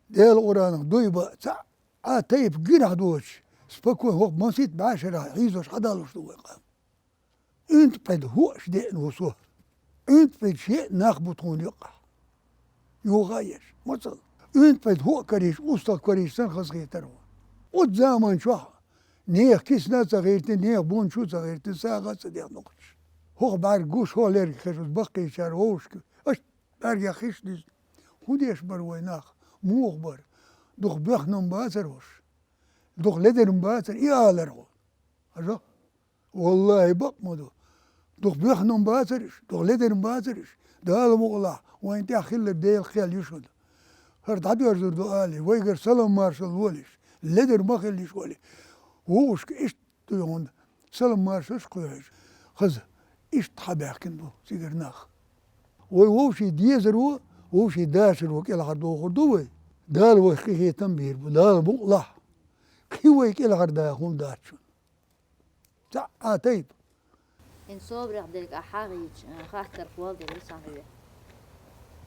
ديال قران دويبا تاع تايب جينا دوش سبكون هو منسيت بعشرة عيزوش حدالوش دو قام انت بد هوش دين وسوه انت بد شيء ناخبطون يقع يغايش مصل انت بد هو كريش وسط كريش سنخص غيترو والزمن شو نيخ كيسنا صغيرتي نيخ بون شو صغيرتي ساغا صديق نقش هو بعرقوش هو ليرك خشوش بقي شاروش اش برجع خش دي خوديش برويناخ مو خبر دوخ بيخنم باسروش دوخ لدرم باسر يالرو أجا والله بقمدو دوخ بيخنم باسرش دوخ لدرم باسرش دال مغلا وين تاخيل الديل خيال يشهد هرد عدو يرزر دوالي ويقر سلام مارشال وليش لدر ما خليش ولي ووش ايش تيون سلام مارشال شقيش خز ايش تحبح كندو سيقر ناخ ووشي ديزرو ووشي داشر وكيل عردو خردوه دال وخيه تنبير دال مغلا كيوي كيل عردا هم داشون تا طيب إن صبر دلك أحاغي خاطر والدي لسانه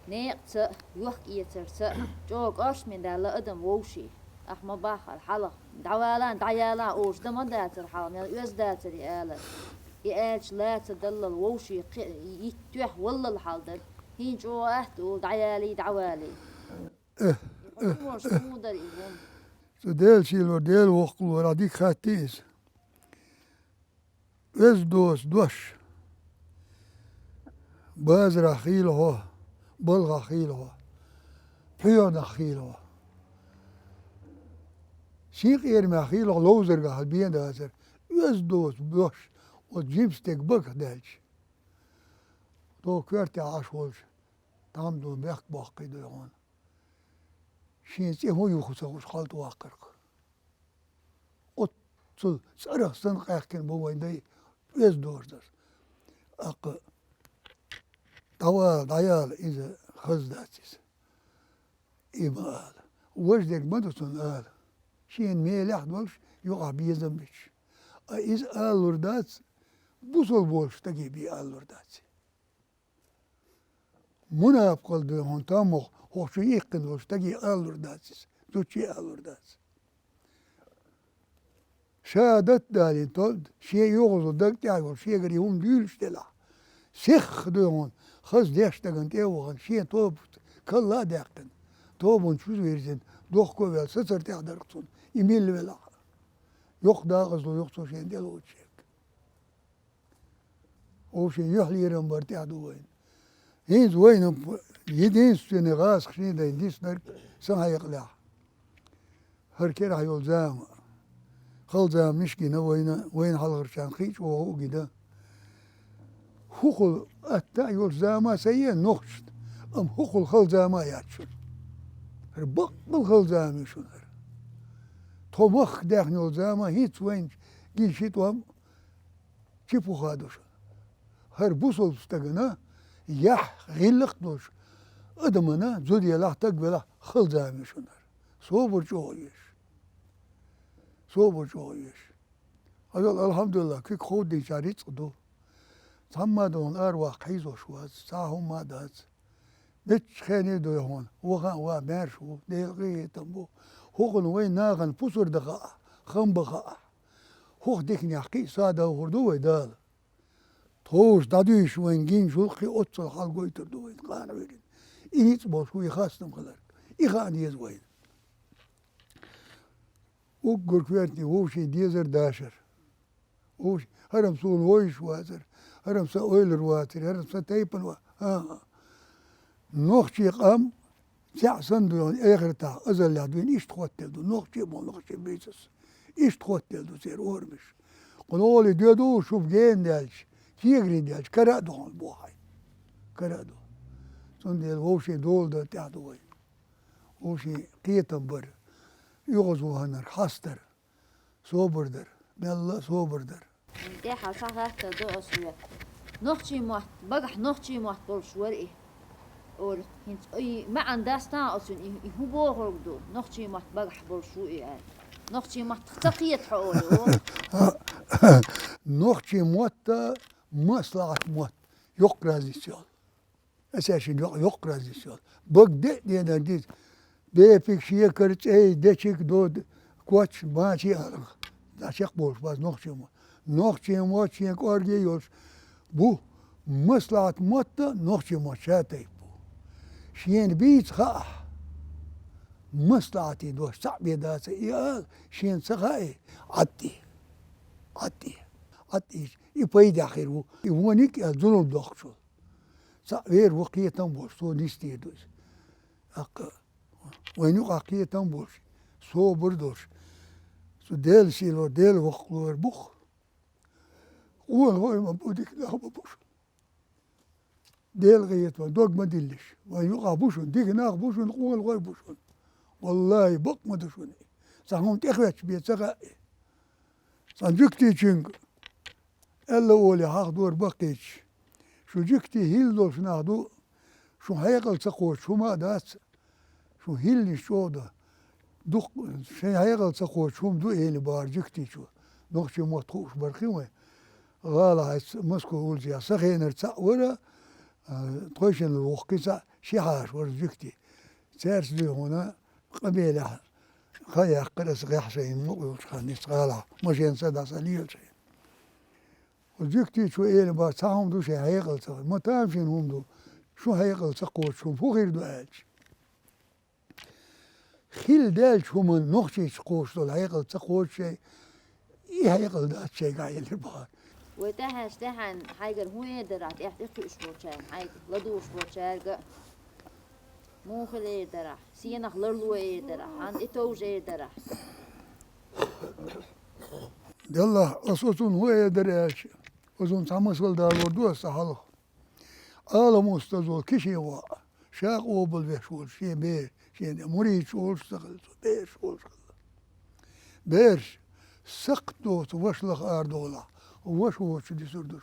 نيقت يوحكي يترت جوك أش من دال أدم ووشي أحمد باخر حلق دعوالان أوش دم داتر حلم يز داتر يآلت يآلش لا تدل الووشي يتوح والله الحال هين جو أهتو دعوالي وش مو در إيهم ديل شيلو ديل وقلو راديك خاتيس وز دوش بازر خيله بلغ خيله حيون خيله شيخ يرمي خيله لوزر قال بين دازر وز دوش وجيمستك بك دالش تو كرتي عاشولش تام دو بيخ باقي دون شينسي هو يخصوش خالط واقرق تصل سرق سنق كان بوين دي وز دوش داس أق طوال عيال إذا خزداتيس إيمال وجدك مدرسون آل شين ميلح دولش يقع بيزمش إذا آل وردات بوصل بولش تجي بي آل وردات منا بقول ده هون تامو هو شو يقن دولش تجي آل ورداتيس دوتشي آل وردات شهادت دالي تود شيء يغزو دك تعيو شيء غير يوم ديلش تلا سخ دهون خز ديش تغن تيوغن شيء توب كلا داقن توبون شو ويرزن دوخ كوبل سسر تحضرقصون يميل ولا يوق داغزو يوقصو شين ديلو تشيك او شين يحلي رمبر تحدو وين هينز وين يدين سنة غاس خشين دا يديس نرك سنها يقلع هركي راح يلزام خلزام مشكينا وين حلغرشان خيش وهو كده هوخل أتا يلزاما سيئا نخشت هوخل خلزاما ياتشون ربق بالخلزامي شنر طمخ داخل يلزاما هيت وين جيل شيت وهم شيفو خادوش بوصل استغنا يح غلق دوش ادمنا زودي لا تقبل خلزامي شنر صوبر جويش أقول الحمد لله كيك خودي جاريت قدو ثم دون أروح حيزو شواز ساهم ما داز بيتش خاني دو يهون وغان ومارشو ديغي تنبو هوغن وين ناغن بوسر دغاء خنبغاء هوغ ديكني حقي سادا وغردو ويدال توش دادوش وين جين شوخي أتصل حال قويتر دو وين قانا وين إنيت بوشو يخاصنم خلارك إخاني يزوين وقر كويرتني ووشي ديزر داشر ووشي هرم سول ويش وازر هرم سا اويلر واتر هرم سا تيبن نوخشي قام ساع سندو اخر تاع ازل يعدوين ايش تخوتل دو نوخشي بيسس ايش تخوتل دو سير اورمش قولولي ديدو شوف جين دالش كيغري دالش كرادو هون بوحي كرادو سندل ووشي دول دا تاع دوين ووشي قيتن بر يغزو هنر حستر صوبردر بالله صوبردر دي حاشا دو أسوية نوخشي موحت بقح نوخشي موحت بولشوري اور هنت اي ما عنداستا اصلا هو بوغ دو نوخشي موحت بقح بولشوي يعني نوخشي موحت تقيت حولو نوخشي موحت مصلحة موحت يقرا زي الشغل اساسي يقرا زي الشغل بق دي دي بيفيك شيء كرت أي دشيك دود كوتش ما شيء أرخ داشيك بولش بس نخشيم وشيك أرجع يوش بو مصلحة متى نخشيم وشاتي بو شين بيت خاء مصلحتي دوش صعب يداس يا شين سخاء عدي يبيد آخره يوانيك الظلم دخشو سأوير وقية تنبوش سو نيستي دوش وينو قاقية تنبوش سو بردوش سو ديل سيلو ديل وقلور بخ اول هوي مبودك لا بوش ديل غيت دوق ما دلش وينو قابوشون ديك ناق بوشون اول هوي بوشون والله بق ما دشوني سهم تخوش بيت سغا سانجكتي تشنج الا اولي هاخدور بقيتش شو جكتي هيلدوش ناخدو شو هيقل تقوش شو ما داس شو هيلي شو ده دوق شي هيقل تقوش شو مدو هيلي بار جكتي شو نوخشي موتخوش برخيوه غالا هايس مسكو ولزي سخين ارتسا ولا تخوشن الوقيسا شي حاش ورجكتي سيرس دي هنا قبيلة خيا قرس غيح شيء مو خانيس غالا مشين سدا سليل شيء وجكتي شو إيه بار ساهم دو شي هيقل تقوش ما تامشين هم دو شو هيقل تقوش شو فو غير دو آلش خيل دال شو من نخشي تقوش دول هيقل تقوش شيء إيه هيقل دات شيء قايل البار وتهش تهن حاجة هو يدرات يحتفي شبوتشان حاجة لدو شبوتشان مو خلي يدرح سينخ لرلو يدرح عند إتوج يدرح يلا أصوصون هو يدريش وزون سامس والدار وردوه سهله آلا مستزول كشي وا شاق وبل بيشول شي بير شي مريد شول سقل بير شول بيرش سقطوت وشلخ أردولا وش دي سردوش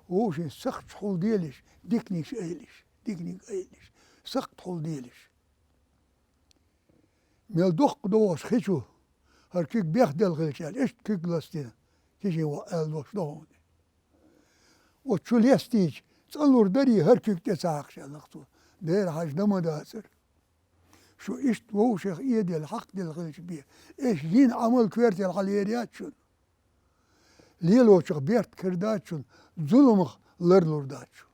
وشي سقط حول ديلش ديكنيك ايلش سقط حول ديلش ميل دوق دوش خيشو هركيك بيخدل غيشال ايش كيك لاستينا كيشي وقال دوش دوهون وتشول يستيج تصلور دري هركيك تساق شالقتو دير حاج دم داسر شو ايش ووشخ ايدي الحق دي الغيش بيه ايش جين عمل كويرتي الحليريات شون ليلو شخ بيرت كردات شون ظلمخ لرلور دات شون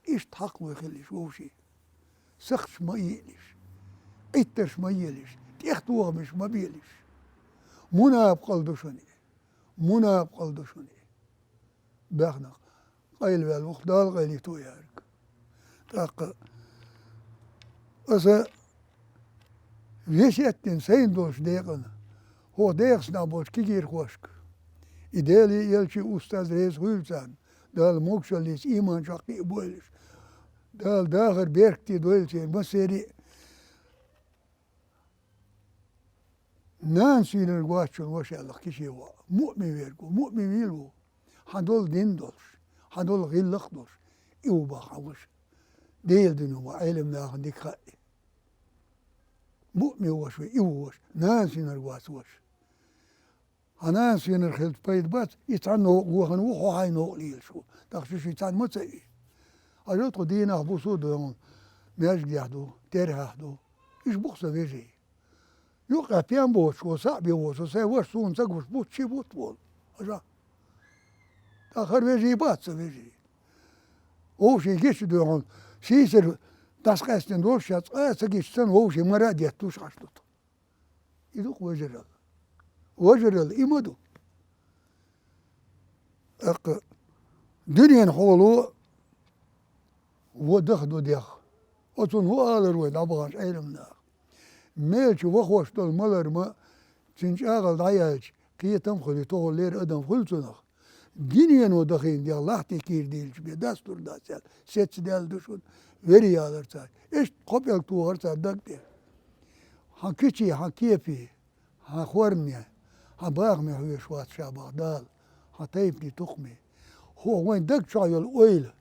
ايش تحق ويخليش ووشي سخش ما يقلش اترش ما يلش تيختوه مش ما بيلش مناب قلدو شوني باخنا قيل بالوقت دال قيلي تو يارك تاق أسا ويشيتن سين دوش ديقنا هو ديقس نابوش كيجير خوشك إدالي يلشي أستاذ رئيس غيلسان دال موكشاليس إيمان شاقي بولش دال داخر بيركتي دويلشي مسيري نانسي نرغواشون وشالخ كيشي وا مؤمن ويلو هدول ديندوش هدول غيلخدوش إيو باخوش ديل دنو علم ناخن ديك خائي مؤمن وشوي إيوش نانسي نرغواس وش هنانسي نرخلت بيد بات يتعنو وخن وخو هاي نوقليل شو تخشوش يتعن متسئي أجلتو دينا بوسو دون مياج ديحدو تيرهاحدو إيش بوخسا بيجي يوقع بيان بوش وصعبي وش وسي وش سون سقوش بوت شي بوت بول أجا آخر بيجي باتسا بيجي وشي جيش دون شيسر تسقيستن دول شات سقيش سن وشي مراد يتوش عشلوت يدوق وجرل إيمدو أق دنيا حولو ودخدو ديخ أتون هو آلر ويد عبغاش علمنا ميلش وخوش دول ملر ما تنش آغل دعياج كي تمخلي طول لير أدم خلصنخ دنيا ودخين دي الله تكير ديلش بي دستور داسال سيتس ديال دشون وري آلر تاي إيش قبل توغر تادك دي حكيشي حكيفي حخورمي حباغمي هو شوات شابه دال حطيبني تقمي هو وين دق شاي الأويل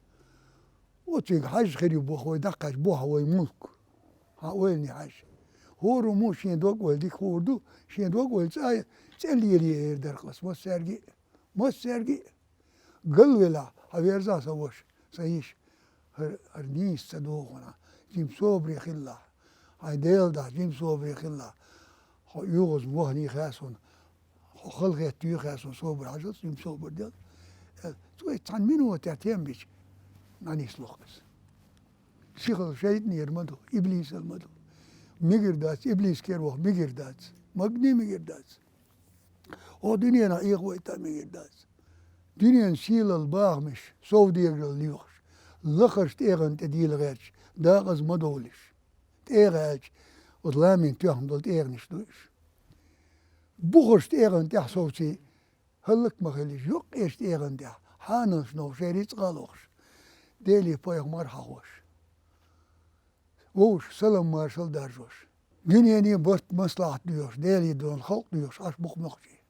وتيك حاج خيري بوخ دقاش بوها ويملك ويلني حاج هو رمو شين دوق والديك خوردو شين دوق والساي تسألي لي درقلس ما سرقي قل ولا هبيرزا سوش سيش هرنيس تدوغنا جيم صوبري خلا هاي ديل دا جيم صوبر خلا يوغز موهني خاسون خلق تيو خاسون صوبر حاجات جيم صوبر ديل سوي تان منو تاتيم بيش ناني سلوخس شيخ شيطني يرمدو إبليس المدو ميجر داس إبليس كيروه ميجر داس مغني ميجر داس او دنيا نا إيغوي تا ميجر داس دنيا نشيل الباغ مش صوف دير ليوخش لخرش تيغن تديل غيرش داغز مدولش تيغاش وطلامين تيهم دول تيغنش دوش بوخش تيغن تيح صوتي هلك مخليش يق إيش تيغن تيح حانش نو شيريت غالوخش ديلي بايغ مرحوش ووش سلام مارشال دارجوش دنيا ني بوست مصلحة ديوش ديلي دون خلق ديوش عش بوخ مخشي